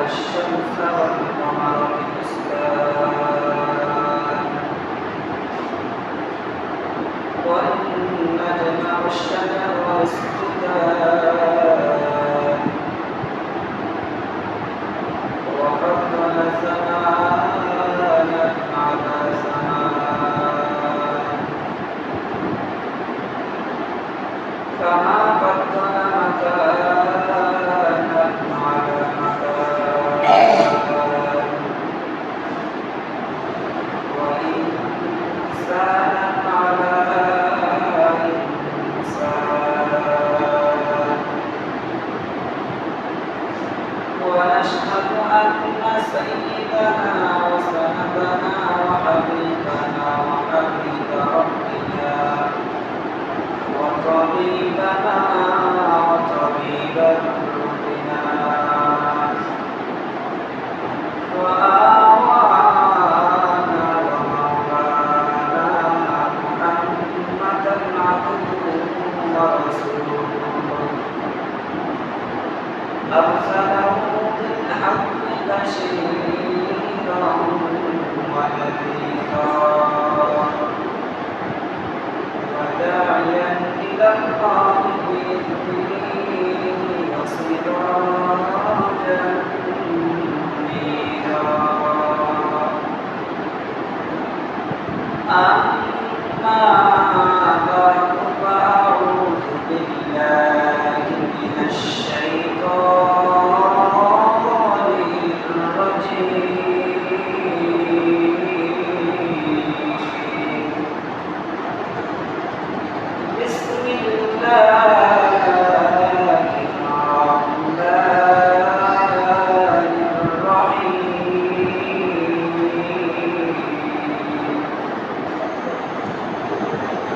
والشمس والقمر بحسبان والنجم والشجر يسجدان وفضل زمانا على زمان كما فضل مكانا على مكان وإنسانا على إنسان ونشهد أن سيدنا وسندنا وحبيبنا وحبيب ربنا وطبيبنا وطبيب قلوبنا وآوانا ومولانا محمدا عبده ورسوله أرسله بالحق بشيرا ونذيرا وداعيا إلى الله بإذنه وسراجا منيرا أما بعد فأعوذ بالله من الشيطان الرجيم بسم الله الرحمن الرحيم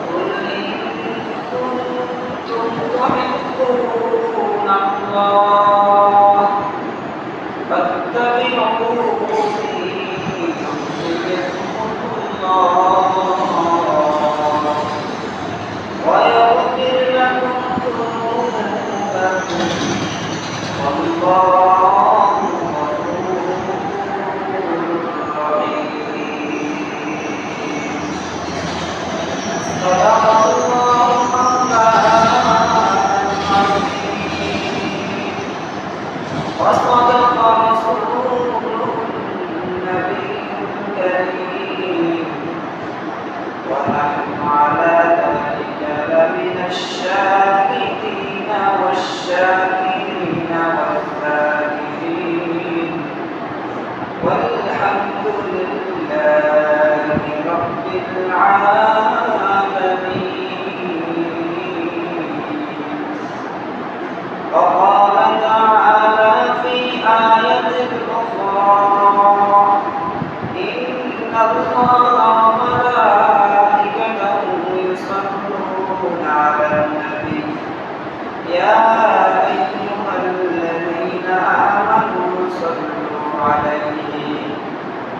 قل إن كنتم تحبون الله فاتبعوني يحببكم الله ويغفر لكم ذنوبكم والله غفور رحيم صدق الله مولانا العظيم وصدق رسوله النبي الكريم ونحن على ذلك لمن الشاهدين والشاكرين والذاكرين والحمد لله رب العالمين وقال تعالى في آية أخرى إن الله وملائكته يصلون على النبي يا أيها الذين آمنوا صلوا عليه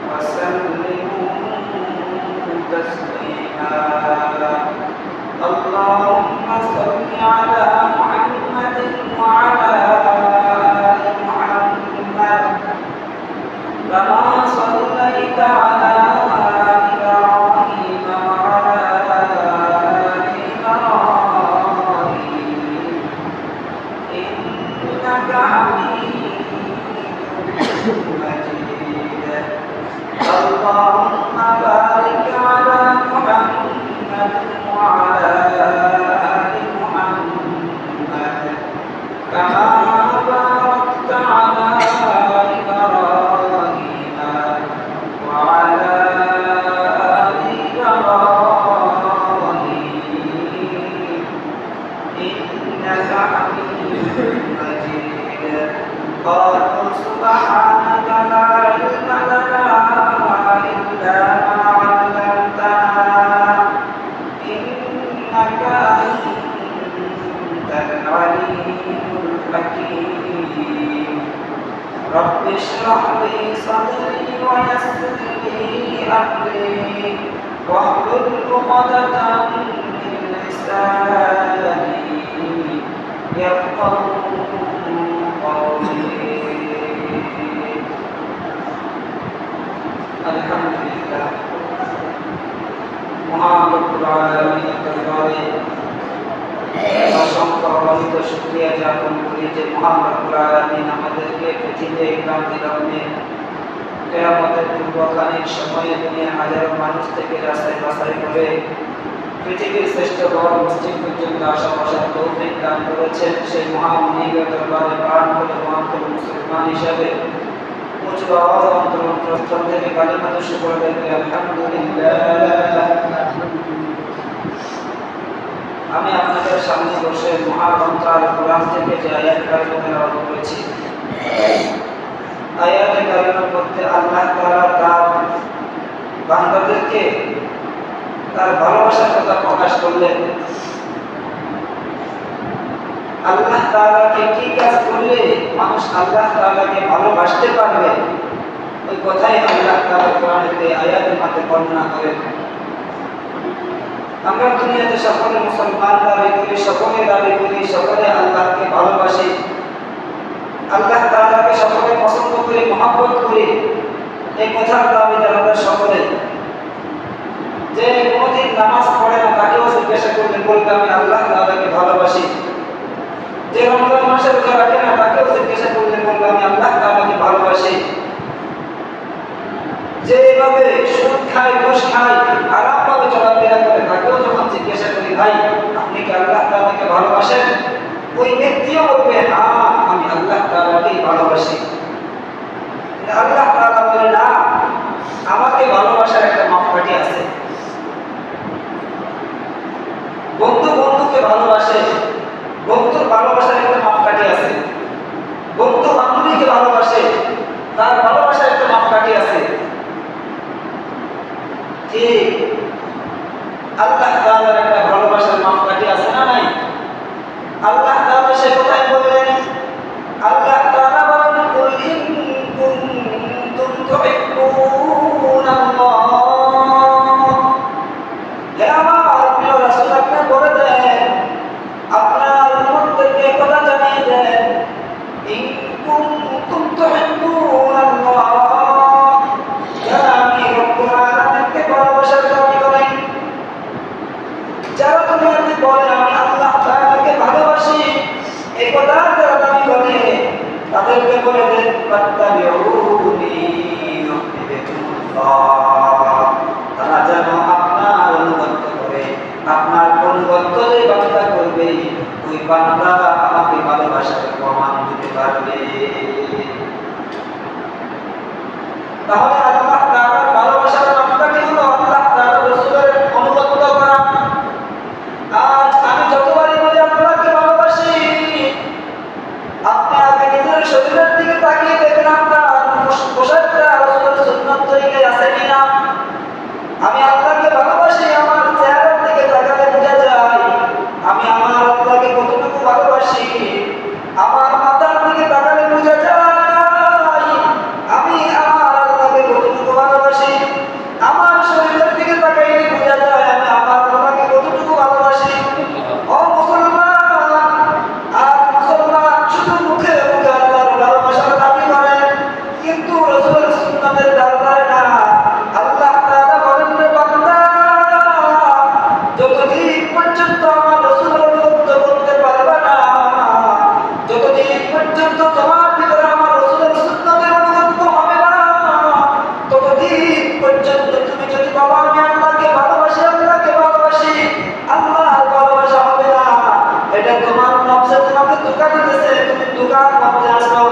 وسلموا تسليما اللهم صل على محمد وعلى آل محمد كما صليت على إبراهيم وعلى آل إبراهيم إنك حميد مجيد اللهم بارك على محمد وعلى آل محمد كما باركت على إبراهيم وعلى آل إبراهيم إنك حميد مجيد قالوا سبحانك لا علم لنا إلا ما علمتنا إنك أنت العليم الحكيم رب اشرح لي صدري ويسر لي أمري واحلل عقدة من لساني يفقهوا قولي আলহামদুলিল্লাহ মহান রব্বুল আলামিনের দরবারে অসংখ্য অগণিত শুকরিয়া জ্ঞাপন করি যে মহান রব্বুল আলামিন আমাদেরকে পৃথিবীতে ক্রান্তি লগ্নে কিয়ামতের পূর্বখানিক সময়ে দুনিয়ার হাজারো মানুষ থেকে রাস্তায় বাছাই করে পৃথিবীর শ্রেষ্ঠ ঘর মসজিদ পর্যন্ত আসা বসার তৌফিক দান করেছেন। সেই মহামহিমের দরবারে প্রাণ করে মহান মুসলমান হিসাবে উঁচু আওয়াজ অন্তরস্থল থেকে কালিমাত শুকর করতে আলহামদুলিল্লাহ। আমি আপনাদের সামনে বসে মহাগ্রন্থ আল কোরআন থেকে যে আয়াত কারিমা তেলাওয়াত করেছি, আয়াতে কারিমার মধ্যে আল্লাহ তাআলা তার বান্দাদেরকে তার ভালোবাসার কথা প্রকাশ করলেন। আল্লাহ তাআলাকে কি কাজ করলে মানুষ আল্লাহ তাআলাকে ভালোবাসতে পারবে, ওই কথাই আল্লাহ তাআলা কোরআনের এই আয়াতের মধ্যে বর্ণনা করেন। আমরা দুনিয়াতে সকলে মুসলমান দাবি করি, সকলে দাবি করি, সকলে আল্লাহকে ভালোবাসি, আল্লাহ তাআলাকে সকলে পছন্দ করি, মহব্বত করি। এই কথার দাবিদার আমরা সকলে। যে কোনোদিন নামাজ পড়ে না তাকেও জিজ্ঞাসা করলে বলবে আমি আল্লাহ তাআলাকে ভালোবাসি। যে রমজান মাসে রোজা রাখে না তাকেও জিজ্ঞাসা করলে বলবে আমি আল্লাহ তাআলাকে ভালোবাসি। যে এভাবে সুদ খায়, ঘুষ খায়, আরামভাবে চলাফেরা করে তাকেও যখন জিজ্ঞাসা করি ভাই আপনি কি আল্লাহ তাআলাকে ভালোবাসেন, ওই ব্যক্তিও বলবে হ্যাঁ আমি আল্লাহ তাআলাকেই ভালোবাসি। আল্লাহ তাআলা বলে না, আমাকে ভালোবাসার একটা মাপকাঠি আছে। বন্ধু বন্ধুকে ভালোবাসে, বন্ধুর ভালোবাসার একটা মাপকাঠি আছে। বন্ধু বান্ধবীকে ভালোবাসে, তার ভালোবাসার একটা মাপকাঠি আছে। ঠিক আল্লাহ তাআলার একটা ভালোবাসার মাপকাঠি আছে না নাই? আল্লাহ তাআলা সে কথাই বললেন। আল্লাহ তাআলা বলেন কুল ইন কুনতুম তুহিব্বুনাল্লাহ, হে আমার প্রিয় রাসূল আপনি বলে দেন, আপনার উম্মতদেরকে কথা জানিয়ে দেন, ইন কুনতুম তুহিব্বুনাল্লাহ, যারা আমি রব্বুল আলামিনকে ভালোবাসার দাবি করেন, যারা দুনিয়াতে বলে আমি আল্লাহ তাআলাকে ভালোবাসি, এই কথা যারা দাবি করে তাদেরকে বলে দেন ফাত্তাবিউনি ইউহিব্বুকুমুল্লাহ, তারা যেন আপনার অনুগত করে। আপনার অনুগত যে বান্দা করবে ওই বান্দা আমাকে ভালোবাসার প্রমাণ দিতে পারবে। তাহলে আল্লাহ তাআলার ভালোবাসার মাপকাঠি হলো আল্লাহ তাআলার রাসূলের অনুগত করা। আজ আমি যতবারই বলি আল্লাহকে ভালোবাসি, আপনি আগে নিজের শরীরের দিকে তাকিয়ে দেখেন আপনার পোশাকটা রাসূলের সুন্নাত তরিকায় আছে কিনা। আমি আল্লাহকে ভালোবাসি, আমার চেহারার দিকে তাকালে বোঝা যায় আমি আমার আল্লাহকে কতটুকু ভালোবাসি। আমার মাথার দিকে তাকালে বোঝা যায় আমি আমার আল্লাহকে কতটুকু ভালোবাসি। আমার শরীরের দিকে তাকাইলে বোঝা যায় আমি আমার আল্লাহকে কতটুকু ভালোবাসি। ও মুসলমান, আর মুসলমান শুধু মুখে মুখে আল্লাহর ভালোবাসার দাবি করে কিন্তু রাসূলের সুন্নাতের দাবি করে না। আল্লাহ তাআলা বলেন রে বান্দা, যতদিন পর্যন্ত আমার রাসূলের অনুগত করতে পারবে না, যতদিন পর্যন্ত তোমার ভিতরে আমার রাসূলের সুন্নাতের অনুগত হবে না, ততদিন পর্যন্ত তুমি যদি বাবা আমি আল্লাহকে ভালোবাসি, আল্লাহকে ভালোবাসি, আল্লাহর ভালোবাসা হবে না। এটা তোমার নফসে তোমাকে ধোঁকা দিতেছে, তুমি ধোঁকার মধ্যে আছো।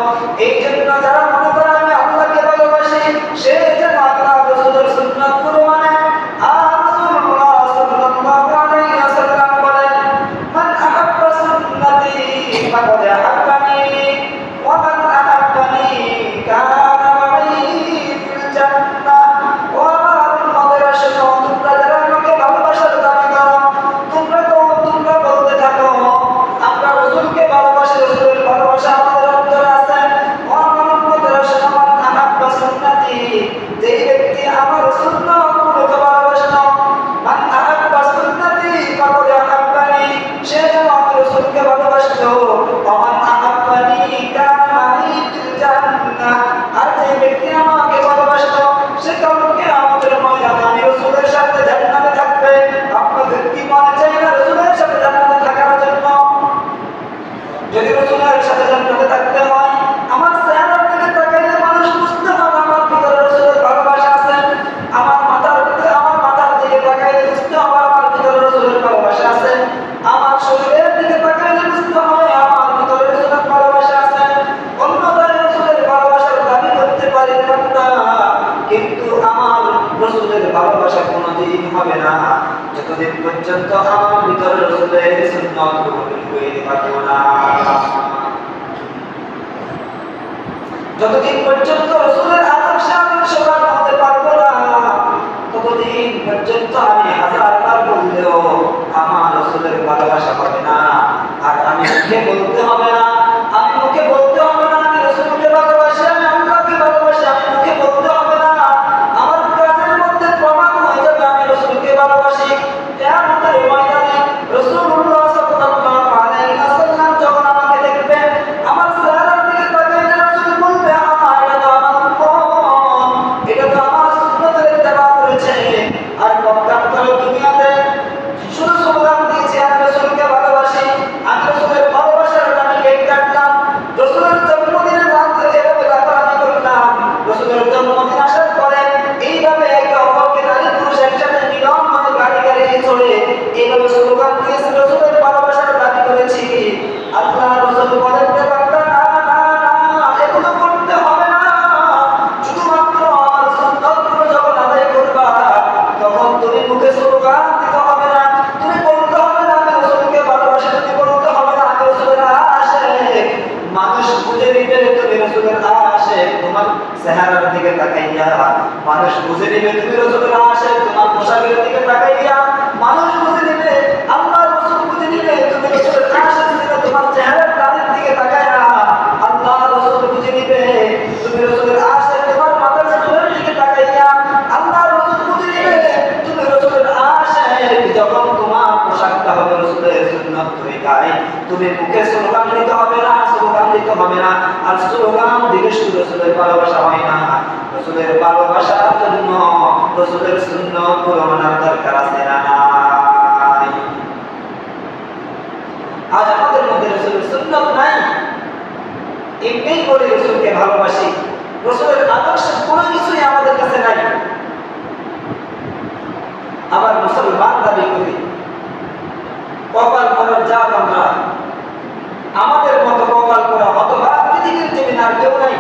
এই জন্য যারা মনে করে আমি আল্লাহকে ভালোবাসি সে যেন আল্লাহ রাসূলের সুন্নাতগুলো মানে। আর রাসূলুল্লাহ সাল্লাল্লাহু আলাইহি ওয়াসাল্লাম বলেন মান আহাব্বা সুন্নতি ফাকাদ আহাব্বানি ওয়া মান আহাব্বানি কানা মাই ফিল জান্নাহ। ওয়া আমার উম্মতেরা শোনো, তোমরা যারা আমাকে ভালোবাসার দাবি করো তোমরা বলতে থাকো আমরা রাসূলকে ভালোবাসি, রাসূলের ভালোবাসা আমাদের অন্তরে আছে। ও আমার উম্মতেরা শোনো, মান আহাব্বা সুন্নতি, যে ব্যক্তি আমার সুন্নাতগুলোকে ভালোবাসলো, মান আহাব্বা সুন্নতি ফাকাদ আহাব্বানি, সে যেন আমার রাসূলকে ভালোবাসলো। ও মান যদি রাসূলের সাথে জান্নাতে থাকতে হয়, আমার চেহারার দিকে তাকাইলে মানুষ বুঝতে হবে আমার ভিতরে রাসূলের ভালোবাসা আছে। আমার মাথার দিকে তাকাইলে বুঝতে হবে আমার ভিতরে রাসূলের ভালোবাসা আছে। আমার শরীরের দিকে তাকাইলে বুঝতে হবে আমার ভিতরে রাসূলের ভালোবাসা আছে। অন্যথায় রাসূলের ভালোবাসার দাবি করতে পারি বান্দা, কিন্তু আমার রাসূলের ভালোবাসা কোনোদিন হবে না যতদিন পর্যন্ত আমার ভিতরে রাসূলের সুন্নাত ঢুকিয়ে দিতে পারবো না। যতদিন পর্যন্ত রাসূলের আদর্শবান হতে পারবো না, ততদিন পর্যন্ত আমি হাজারবার বললেও আমার রাসূলের ভালোবাসা হবে না। আর আমি মুখে বলতে হবে না, আমি রাসূলকে ভালোবাসি, আমি আল্লাহকে ভালোবাসি, আমি মুখে বলতে হবে না, আমার কাজের মধ্যে প্রমাণ হয়ে যাবে আমি রাসূলকে ভালোবাসি। কিয়ামতের ময়দানে রাসূলুল্লাহ সাল্লাল্লাহু আলাইহি ওয়াসাল্লাম যখন আমাকে দেখবে, আমার চেহারার দিকে তাকাইলে রাসূল বলবে, এটা তো আমার সুন্নতের ইত্তেবা করেছে। আর পক্ষান্তরে দুনিয়াতে শুধু স্লোগান দিয়েছে আমি রাসূলকে ভালোবাসি, আমি রাসূলের ভালোবাসার নামে কেক কাটলাম, রাসূলের জন্মদিনের রাতে এভাবে লাফালাফি করলাম, রাসূলের জন্মদিন আসার পরে এইভাবে একে অপরকে নারী পুরুষ একসাথে মিলন হয়ে গাড়ি চড়ে এইভাবে স্লোগান দিয়েছে, রাসূলের ভালোবাসার দাবি করেছি। আল্লাহ রাসূল বলেন যে বান্দা, না না না, এগুলো করতে হবে না, শুধুমাত্র আমার সুন্নাতগুলো যখন আদায় করবা তখন তুমি মুখে স্লোগান দিতে হবে না, তুমি বলতে হবে না আমি রাসূলকে ভালোবাসি, তুমি বলতে হবে না আমি রাসূলের আশিক। মানুষ বুঝে নিবে তুমি রাসূলের আশিক তোমার চেহারার দিকে তাকাইয়া, মানুষ বুঝে নিবে তুমি রাসূলের আশিক তোমার পোশাকের দিকে তাকাইয়া, মানুষ বুঝে নিবে আল্লাহ রাসূল বুঝে নিবে তুমি রাসূলের আশিক তোমার চেহারার দাড়ির দিকে তাকাইয়া, আল্লাহ রাসূল বুঝে নিবে তুমি রাসূলের আশিক তোমার মাথার চুলের দিকে তাকাইয়া, আল্লাহ রাসূল বুঝে নিবে তুমি রাসূলের আশিক যখন তোমার পোশাকটা হবে রাসূলের সুন্নাত তরিকায়। তুমি মুখে স্লোগান দিতে হবে না, আর স্লোগান দিলে শুধু রাসূলের ভালোবাসা হয় না, রাসূলের ভালোবাসার জন্য রাসূলের সুন্নাত পুরো মানার দরকার আছে না নাই? আজ আমাদের মধ্যে রাসূলের সুন্নাত নাই, এমনিই বলে রাসূলকে ভালোবাসি, রাসূলের আদর্শ কোনো কিছুই আমাদের কাছে নাই। আবার মুসলমান দাবি করি, কপাল করার জাত আমরা, আমাদের মতো কপাল করা হতভাগ পৃথিবীর জমিনে আর কেউ নাই।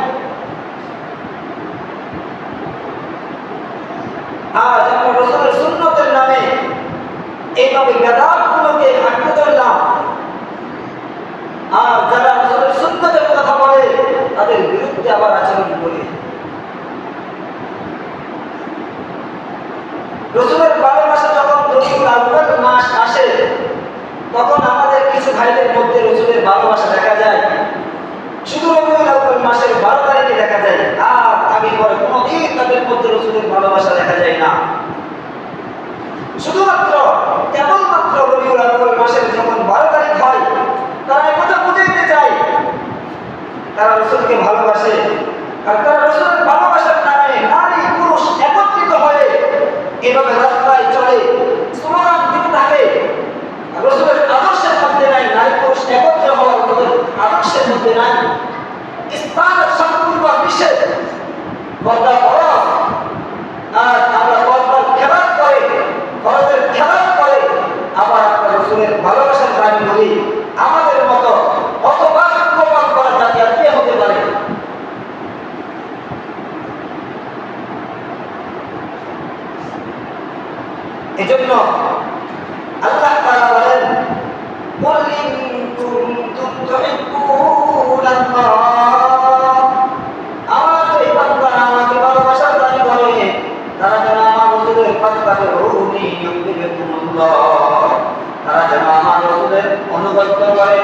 আজ আমরা রাসূলের সুন্নতের নামে এইভাবে বেদাতগুলোকে আঁকড়ে ধরলাম, আর যারা রাসূলের সুন্নতের কথা বলে তাদের বিরুদ্ধে আবার আচরণ করি। রাসূলের ভালোবাসা যখন রবিউল আউয়াল মাস আসে তখন আমাদের কিছু ভাইদের মধ্যে রাসূলের ভালোবাসা দেখা যায় শুধু রবিউল আউয়াল মাসের 12 তারিখে দেখা যায়, আর আগে পরে কোনোদিন তাদের মধ্যে রাসূলের ভালোবাসা দেখা যায় না। শুধুমাত্র কেবলমাত্র রবিউল আউয়াল মাসের যখন 12 তারিখ হয় তারা একথা বুঝাইতে চায় তারা রাসূলকে ভালোবাসে, আর তারা রাসূলের ভালোবাসার নামে নারী পুরুষ একত্রিত হয়ে এভাবে রাস্তায় চলে স্লোগান দিতে থাকে। রাসূলের আদর্শের মধ্যে নাই, নারী পুরুষ একত্র হওয়ার আদর্শের মধ্যে নাই। ইসলামের সম্পূর্ণ নিষেধ, পর্দা ফরজ, আর আমরা পর্দার খেলাপ করে, ফরজের খেলাপ করে আবার আমরা রাসূলের ভালোবাসার দাবি করি। আমাদের মতো অতবার প্রমাণ করা জাতি আর কে হতে পারে? এজন্য আল্লাহ তাআলা বলেন, কুল ইন কুনতুম তুহিব্বুনাল্লাহ, আমার এই বান্দারা আমাকে ভালোবাসার দাবি করে তারা যেন আমার রাসূলের ফাত্তাবিউনি ইউহিব্বুকুমুল্লাহ, তারা যেন আমার রাসূলের অনুগত করে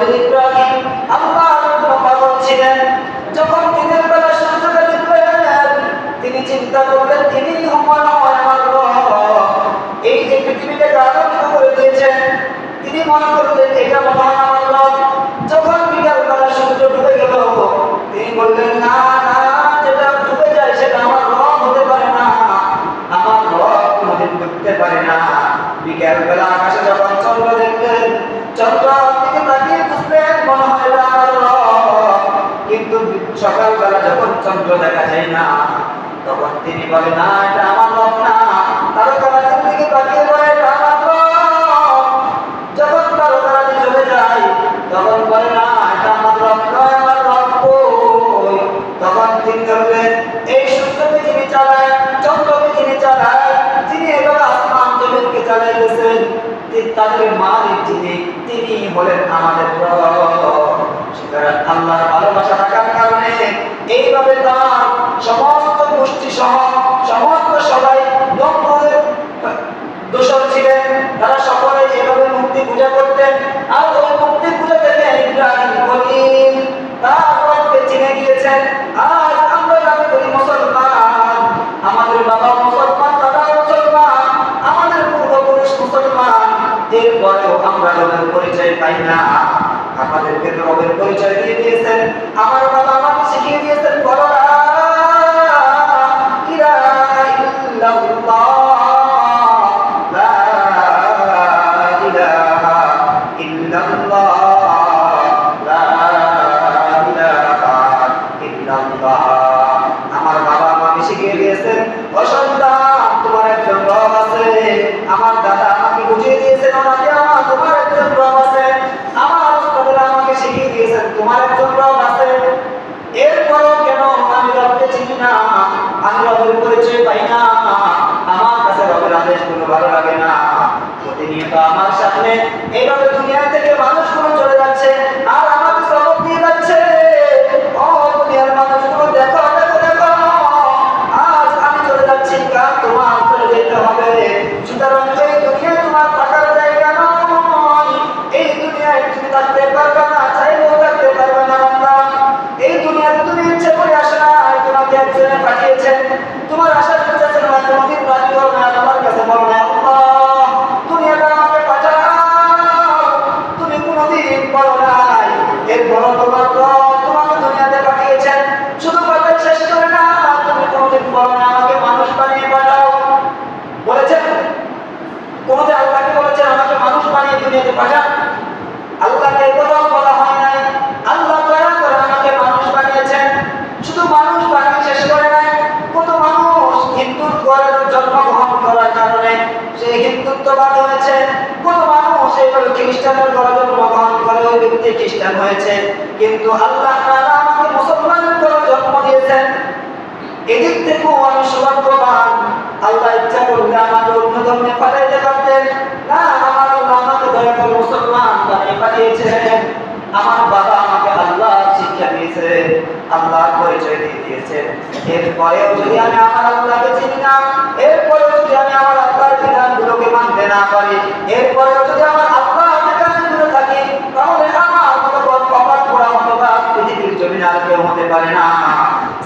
খলিল ইব্রাহিম আল্লাহর জন্য পাগল ছিলেন। যখন দিনের বেলা সূর্যকে দেখলেন, তিনি চিন্তা করলেন তিনি আমার রব, এই যে পৃথিবীটাকে আলোকিত করে দিয়েছেন, তিনি মনে করলেন এটা মনে হয় আমার রব। যখন বিকাল বেলা সূর্য ডুবে গেল, তিনি বললেন না না, যেটা ডুবে যায় সেটা আমার রব হতে পারে না, আমার রব কোনোদিন ডুবতে পারে না। বিকাল বেলা আকাশে যখন চন্দ্র দেখলেন, চন্দ্র দিকে তাকিয়ে বুঝলেন মনে হয় এটা আমার রব। কিন্তু সকালবেলা যখন চন্দ্র দেখা যায় না, তখন তিনি বলে না এটা আমার রব না, তারকারাজির দিকে তাকিয়ে বলে এটা আমার রব। যখন তারকারাজি চলে যায়, তখন বলে না এটা আমার রব নয়, আমার রব কই। তখন তিনি বললেন এই সূর্যকে যিনি চালায়, চন্দ্রকে যিনি চালায়, যিনি এভাবে আসমান জমিনকে চালাইতেছেন, তাদের মালিক যিনি, তিনি হলেন আমাদের রব। সুতরাং আল্লাহর ভালোবাসা থাকার কারণে এইভাবে তার সমস্ত গোষ্ঠী সহ সমস্ত সবাই নমরুদের দোষর ছিলেন, তারা সকলে এভাবে মূর্তি পূজা করতেন। আর ওই মূর্তি পূজা থেকে ইব্রাহিম খলিল তার রবকে চিনে গিয়েছেন। আজ আমরা দাবি করি মুসলমান, আমাদের বাবা মুসলমান, দাদা মুসলমান, আমাদের পূর্বপুরুষ মুসলমান, এরপরেও আমরা রবের পরিচয় পাই না। আমাদেরকে রবের পরিচয় দিয়ে দিয়েছেন, আমার বাবা আমাকে শিখিয়ে দিয়েছেন বলো না ইলাহা ইল্লাল্লাহ, লা ইলাহা ইল্লাল্লাহ, লা ইলাহা ইল্লাল্লাহ। আমার বাবা আমাকে শিখিয়ে দিয়েছেন ও সন্তান তোমার একজন রব আছে। আমার দাদা আমাকে বুঝিয়ে দিয়েছেন তোমার একজন রব আছে। আমার উস্তাদরা আমাকে শিখিয়ে দিয়েছেন তোমার একজন রব আছে। এরপরও কেন আমি রবকে চিনি না, আমি রবের পরিচয় পাই না, আমার কাছে রবের আদেশগুলো ভালো লাগে না। প্রতিনিয়ত আমার সামনে এইভাবে দুনিয়া থেকে মানুষগুলো চলে যাচ্ছে আর আমাকে সবক দিয়ে যাচ্ছে। ও দুনিয়ার মানুষগুলো দেখো দেখো দেখো, আজ আমি চলে যাচ্ছি, কাল তোমার চলে যেতে হবে। সুতরাং এই দুনিয়ায় তোমার থাকার জায়গা নয়, এই দুনিয়ায় তুমি থাকতে পারবে না, চাইলেও থাকতে পারবে না। এই দুনিয়াতে তুমি ইচ্ছে করে আসো না, তোমাকে একজনে পাঠিয়েছেন, তোমার আশার ইচ্ছা ছিল না, কোনোদিন রাজি হও না, আমার কাছে বলো না আল্লাহ দুনিয়াটা আমাকে পাঠাও, তুমি কোনোদিন বলো নাই। এরপরও তোমার রব তোমাকে দুনিয়াতে পাঠিয়েছেন, শুধু কথা শেষ করে না, তুমি কোনোদিন বলো না আমাকে মানুষ বানিয়ে পাঠাও। বলেছেন কোনোদিন আল্লাহকে বলেছেন আমাকে মানুষ বানিয়ে দুনিয়াতে পাঠান? আল্লাহকে কোথাও বলা হয় নাই। আল্লাহ দয়া করে আমাকে মানুষ বানিয়েছেন, শুধু মানুষ বানিয়ে শেষ করে নাই। কত মানুষ হিন্দুর ঘরে জন্মগ্রহণ করার কারণে সে হিন্দুত্ববাদ হয়েছে, কত মানুষ এইভাবে খ্রিস্টানের ঘরে জন্মগ্রহণ করে ওই ব্যক্তি খ্রিস্টান হয়েছে। কিন্তু আল্লাহ তাআলা আমাকে মুসলমানের ঘরে জন্ম দিয়েছেন, এদিক থেকেও আমি সৌভাগ্যবান। আল্লাহ ইচ্ছা করলে আমাকে অন্য ধর্মে পাঠাইতে পারতেন না, আমার আল্লাহ আমাকে দয়া করে মুসলমান বানিয়ে পাঠিয়েছেন। আমার বাবা আমাকে আল্লাহ শিক্ষা দিয়েছে, আল্লাহর পরিচয় দিয়ে দিয়েছেন। এরপরেও যদি আমি আমার আল্লাহকে চিনি না, এরপরেও যদি আমি আমার আল্লাহর বিধানগুলোকে মানতে না পারি, এরপরেও যদি আমার আল্লাহ থেকে আমি দূরে থাকি, তাহলে আমার মতো কপাল পোড়া হতভাগ পৃথিবীর জমিনে আর কেউ হতে পারে না।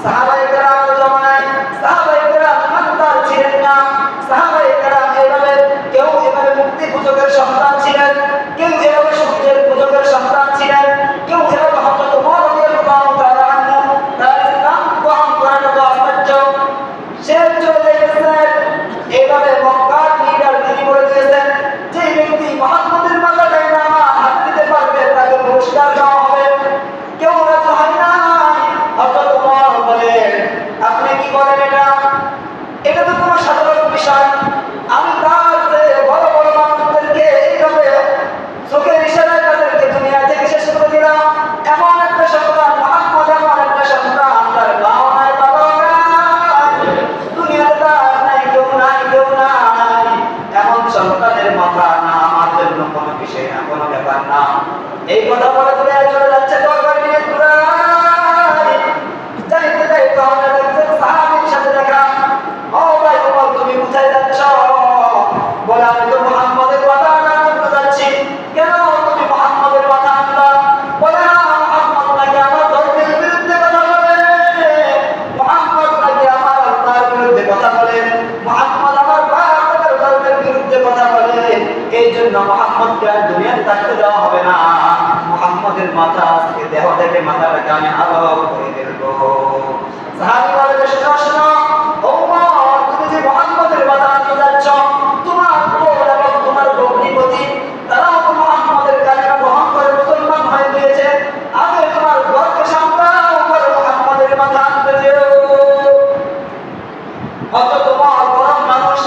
সাহাবায়ে কেরাম জমানায় সাহাবায়ে কেরাম ইমানদার ছিলেন না। সাহাবায়ে কেরাম এভাবে কেউ এভাবে মুক্তি পূজকের সন্তান ছিলেন, কেউ এভাবে সূর্যের পূজকের সন্তান ছিলেন, কেউ এভাবে হযরত ওমর রাদিয়াল্লাহু তাআলা আনহু তার ইসলাম গ্রহণ করার মতো আশ্চর্য সে চলে গেছেন। এইভাবে থাকতে দেওয়া হবে না। মুহাম্মদের মাথা আজকে দেহ থেকে মাথাটাকে আমি আলাদা করে ফেলবো। সাহাবী বলে, শোনো শোনো ওমর, তুমি যে মুহাম্মদের মাথা আনতে যাচ্ছ, তোমার বোন এবং তোমার ভগ্নিপতি তারাও তো মুহাম্মদের কালিমা গ্রহণ করে মুসলমান হয়ে গিয়েছে। আগে তোমার ঘরকে সামলাও, পরে মুহাম্মদের মাথা আনতে যেও। অত তোমার গরম মানুষ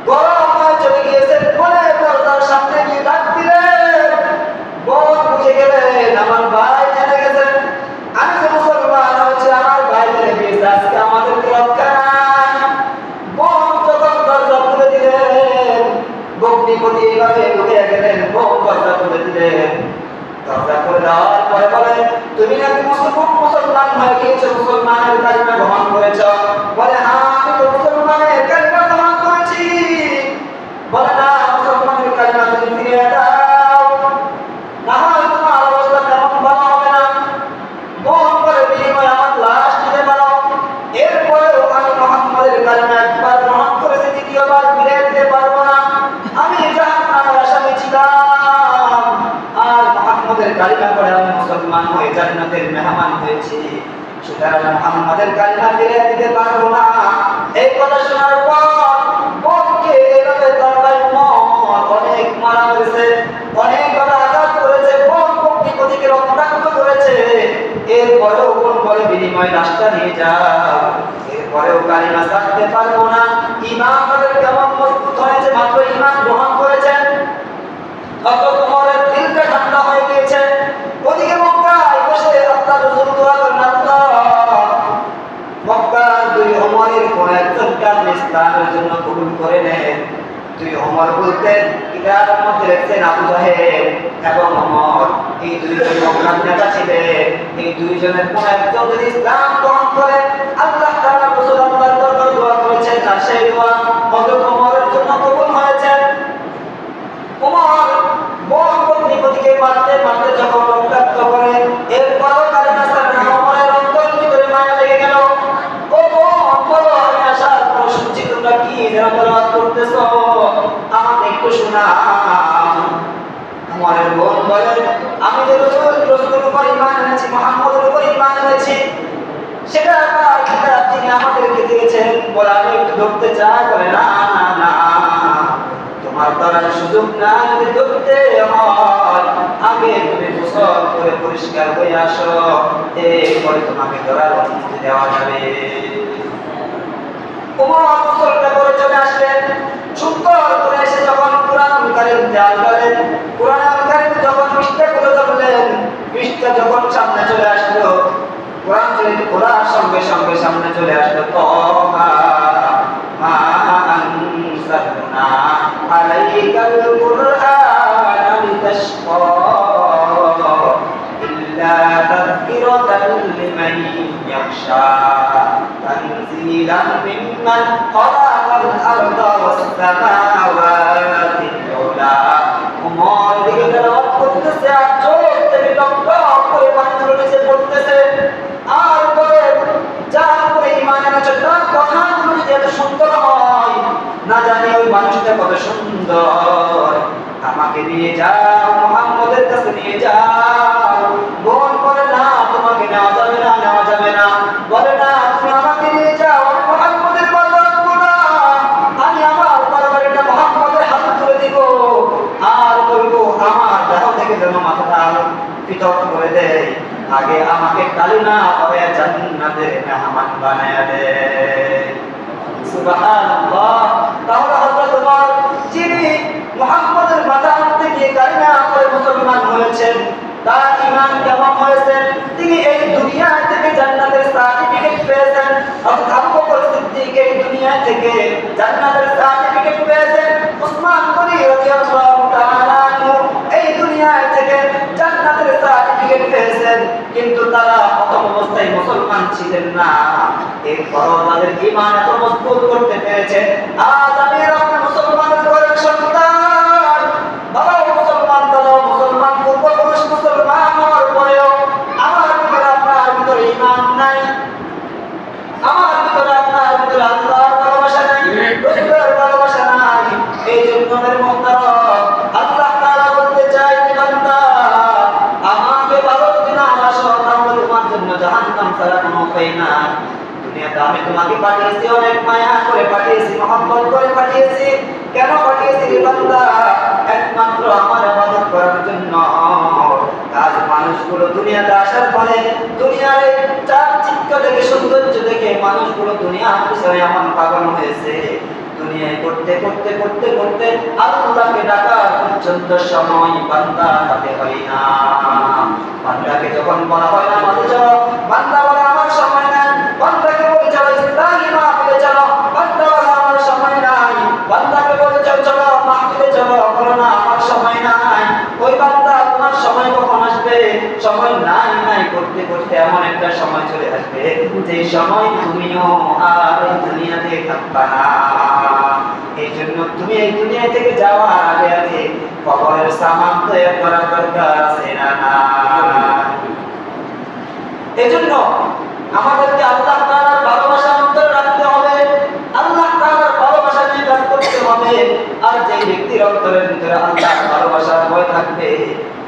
গরম হয়ে চলে গিয়েছেন বলে দরজার সামনে গিয়ে ডাক দিলেন। বোন বুঝে গেলেন আমার ভাই জেনে গেছেন আমি যে মুসলমান হচ্ছে, আমার ভাই জেনে গিয়েছে আজকে আমাদেরকে রক্ষা নাই। বোন যখন দরজা খুলে দিলেন, ভগ্নিপতি এইভাবে ঢুকে গেলেন, বোন দরজা খুলে দিলেন। দরজা খুলে দেওয়ার পরে বলে, তুমি নাকি মুসলমান হয়ে গিয়েছো, মুসলমানের কালিমা গ্রহণ করেছ? বলে, হ্যাঁ আমি তো মুসলমানের কালিমা গ্রহণ করেছি। বলে, না মুসলমানের কালিমা তুমি ফিরিয়ে দাও, না হয় তোমার অবস্থা তেমন ভালো হবে না। বোন বলে, বিনিময়ে আমার লাশ দিতে পারো, এরপরেও আমি মুহাম্মদের কালিমা একবার গ্রহণ করেছি, দ্বিতীয়বার ফিরিয়ে দিতে পারবো না। আমি জাহান্নামের আসামি ছিলাম, আর মুহাম্মদের কালিমা পড়ে আমি মুসলমান হয়ে জান্নাতের মেহমান হয়েছি, সুতরাং মুহাম্মদের কালিমা ফিরিয়ে দিতে পারবো না। এই কথা শোনার পর বোনকে এভাবে দরবার অনেক মারা হয়েছে, অনেক ভাবে আঘাত করেছে, বোন ভগ্নিপতিকে রক্তাক্ত করেছে। এরপরেও বোন বলে, বিনিময় লাশটা নিয়ে যাও, এরপরেও কালিমা ছাড়তে পারবো না। ঈমান আমাদের কেমন মজবুত হয়েছে, মাত্র ঈমান গ্রহণ করেছেন, অত তোমার দিলটা ঠান্ডা হয়ে গিয়েছে। ওদিকে মক্কায় বসে আল্লাহর রাসূল দোয়া করেন, আল্লাহ মক্কার দুই ওমরের কোন একজনকে আপনি ইসলামের জন্য কবুল করে নেন। দুই ওমর বলতে কিতাবের মধ্যে লিখছেন আবু জাহেল এবং ওমর, এই দুইজন মক্কার নেতা ছিলেন। এই দুইজনের কোন একজন যদি ইসলাম গ্রহণ করে, আল্লাহ তাআলা রাসূল আল্লাহর দরবারে দোয়া করেছেন, আর সেই দোয়া হযরত ওমরের জন্য কবুল হয়েছে। ওমর বোন ভগ্নিপতিকে মারতে মারতে যখন রক্তাক্ত করে, এরপরও কালিমা ছাড়ে না। ওমরের অন্তরের ভিতরে মায়া লেগে গেল। ও বোন, বলো আমি আসার পর শুনছি তোমরা কি যেন তেলাওয়াত করতেছ, আমাকে একটু শোনাও। ওমরের বোন বলে, আমি যে রাসূলের উপর ঈমান এনেছি, মুহাম্মদের উপর ঈমান এনেছি, সেটা আবার কিতাব তিনি আমাদেরকে দিয়েছেন। বলে, আমি একটু ধরতে চাই। বলে, না না না, তোমার দ্বারা সুযোগ না, যদি ধরতে হয় আগে তুমি গোসল করে পরিষ্কার হয়ে আসো, এরপরে তোমাকে ধরার অনুমতি দেওয়া যাবে। ওমর গোসলটা করে চলে আসলেন, সুন্দর করে এসে যখন কুরআনুল কারীম তেলাওয়াত করেন, কুরআনুল কারীম যখন পৃষ্ঠা খুলে ধরলেন, পৃষ্ঠা যখন সামনে চলে আসলো, কোরআন শরীফ খোলার সঙ্গে সঙ্গে সামনে চলে আসলো, তহা মা আনসালনা আলাইকাল কুরআনা লিতাশকা ইল্লা তাযকিরাতান লিমান ইয়াখশা তানজিলান মিম্মান খালাকাল আরদা ওয়াস সামাওয়াতিল উলা। ওমর দিকে তেলাওয়াত করতেছে, আর চোখ থেকে টপটপ করে পানিগুলো নিচে পড়তেছে, আর বলে, যার উপরে ঈমান এনেছে তার কথাগুলো যদি এত সুন্দর হয়, না জানি ওই মানুষটা কত সুন্দর, আমাকে নিয়ে যাও, মুহাম্মদের কাছে নিয়ে যাও। বোন বলে, না তোমাকে নেওয়া যাবে না, নেওয়া যাবে না। বলে, না তুমি আমাকে নিয়ে যাও, আমি মুহাম্মদের কথা রাখবো না, আমি আমার তরবারিটা মুহাম্মদের হাতে তুলে দিব, আর বলবো আমার দেহ থেকে যেন মাথাটা পৃথক করে দেয়, আগে আমাকে কালিমা পড়ে জান্নাতের মেহমান বানায় দেয়। সুবহানাল্লাহ। তাহলে হযরত ওমর যিনি মুহাম্মদের মাথা আনতে গিয়ে কালিমা পড়ে মুসলমান হয়েছেন, তার ঈমান কেমন হয়েছে, তিনি এই দুনিয়া থেকে জান্নাতের সার্টিফিকেট পেয়েছেন। হযরত আবু বকর সিদ্দিক এই দুনিয়া থেকে জান্নাতের সার্টিফিকেট পেয়েছেন। উসমান গনি রাদিয়াল্লাহু তাআলা আনহু এই দুনিয়া থেকে জান্নাতের সার্টিফিকেট পেয়েছেন, কিন্তু তারা প্রথম অবস্থায় মুসলমান ছিলেন না, এরপরও তাদের ঈমান এত মজবুত করতে পেরেছে। আজ আমি আপনার মুসলমানের ঘরের সন্তান, বাবাও মুসলমান, দাদাও মুসলমান, পূর্বপুরুষ মুসলমান হওয়ার পরেও আমার ভিতরে আপনার ভিতরে ঈমান নাই, আমার ভিতরে আপনার ভিতরে আল্লাহর ভালোবাসা নাই, রাসূলের ভালোবাসা নাই। এই জন্য মেরে মুহতারাম, আল্লাহ তাআলা ছাড়া কোনো উপায় নাই। দুনিয়াতে আমি তোমাকে পাঠিয়েছি, অনেক মায়া করে পাঠিয়েছি, মহব্বত করে পাঠিয়েছি। কেন পাঠিয়েছি রে বান্দা? একমাত্র আমার ইবাদত করার জন্য। আজ মানুষগুলো দুনিয়াতে আসার পরে দুনিয়ার এই চাকচিক্য দেখে, সৌন্দর্য দেখে মানুষগুলো দুনিয়ার পিছনে এমন পাগল হয়েছে। দুনিয়ায় করতে করতে করতে করতে আল্লাহকে ডাকার পর্যন্ত সময় বান্দা হাতে হয় না। বান্দাকে যখন বলা হয় না মাঝে চলো, বান্দা বলে আমার সময় নাই। বান্দাকে বলে চলো ইসলামী মাহফিলে চলো, বান্দা বলে আমার সময় নাই। বান্দাকে বলে চলো চলো মাহফিলে চলো, বলো না আমার সময় নাই। ওই বান্দা তোমার সময় কখন আসবে? সময় নাই নাই করতে করতে এমন একটা সময় চলে আসবে যে সময় তুমিও আর এই দুনিয়াতে থাকবা না। এই জন্য তুমি এই দুনিয়া থেকে যাওয়ার আগে আগে কবরের সামান তৈরি করার দরকার আছে না? এজন্য আমাদেরকে আল্লাহ তাআলার ভালোবাসা অন্তরে রাখতে হবে, আল্লাহ তাআলার ভালোবাসা নিয়ে কাজ করতে হবে। আর যে ব্যক্তির অন্তরের ভিতরে আল্লাহর ভালোবাসার ভয় থাকবে,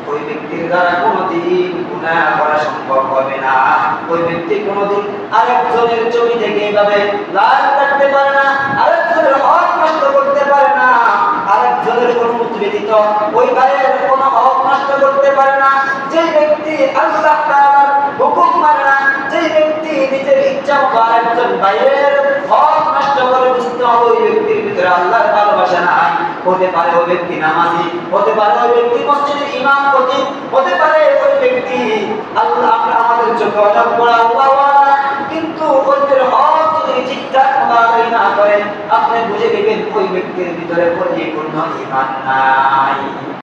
ওই ব্যক্তির দ্বারা কোনোদিন গুনাহ করা সম্ভব হবে না। ওই ব্যক্তি কোনোদিন আরেকজনের জমি থেকে এভাবে লাশ কাটতে পারে না, আরেকজনের হক নষ্ট করতে পারে না, আরেকজনের অনুমতি ব্যতীত ওই ভাইয়ের কোনো হক নষ্ট করতে পারে না। যে ব্যক্তি আল্লাহ তাআলার হুকুম মানে না, যে ব্যক্তি নিজের ইচ্ছা মতো আরেকজন ভাইয়ের হক নষ্ট করে, বুঝতে হবে ওই ব্যক্তির ভিতরে আল্লাহর ভালোবাসা নাই। হতে পারে ওই ব্যক্তি নামাজি, হতে পারে ওই ব্যক্তি মসজিদের ইমাম খতিব, হতে পারে ওই ব্যক্তি আল্লাহ আমরা আমাদের চোখে অনেক বড় আল্লাহওয়ালা, কিন্তু অন্যের হক যদি ঠিকঠাক আদায় না করে, আপনি বুঝে নেবেন ওই ব্যক্তির ভিতরে পরিপূর্ণ ঈমান নাই।